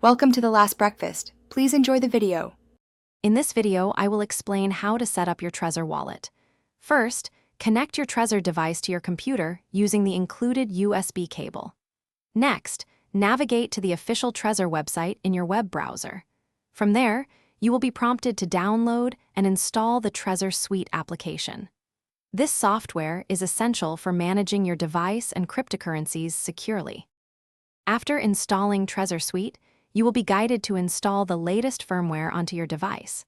Welcome to the last breakfast. Please enjoy the video. In this video, I will explain how to set up your Trezor wallet. First, connect your Trezor device to your computer using the included USB cable. Next, navigate to the official Trezor website in your web browser. From there, you will be prompted to download and install the Trezor Suite application. This software is essential for managing your device and cryptocurrencies securely. After installing Trezor Suite, you will be guided to install the latest firmware onto your device.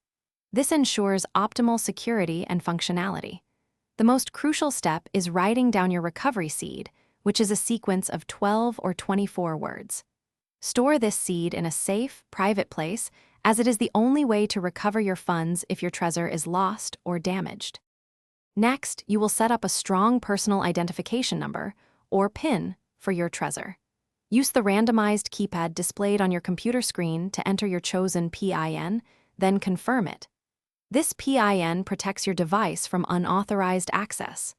This ensures optimal security and functionality. The most crucial step is writing down your recovery seed, which is a sequence of 12 or 24 words. Store this seed in a safe, private place, as it is the only way to recover your funds if your Trezor is lost or damaged. Next, you will set up a strong personal identification number, or PIN, for your Trezor. Use the randomized keypad displayed on your computer screen to enter your chosen PIN, then confirm it. This PIN protects your device from unauthorized access.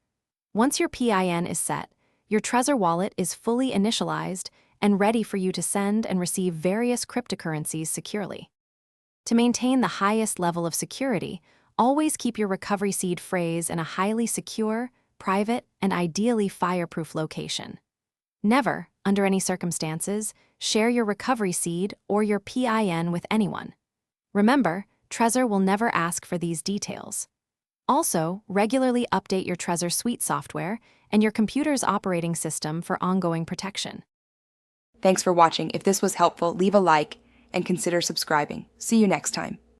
Once your PIN is set, your Trezor wallet is fully initialized and ready for you to send and receive various cryptocurrencies securely. To maintain the highest level of security, always keep your recovery seed phrase in a highly secure, private, and ideally fireproof location. Never, under any circumstances, share your recovery seed or your PIN with anyone. Remember, Trezor will never ask for these details. Also, regularly update your Trezor Suite software and your computer's operating system for ongoing protection. Thanks for watching. If this was helpful, leave a like and consider subscribing. See you next time.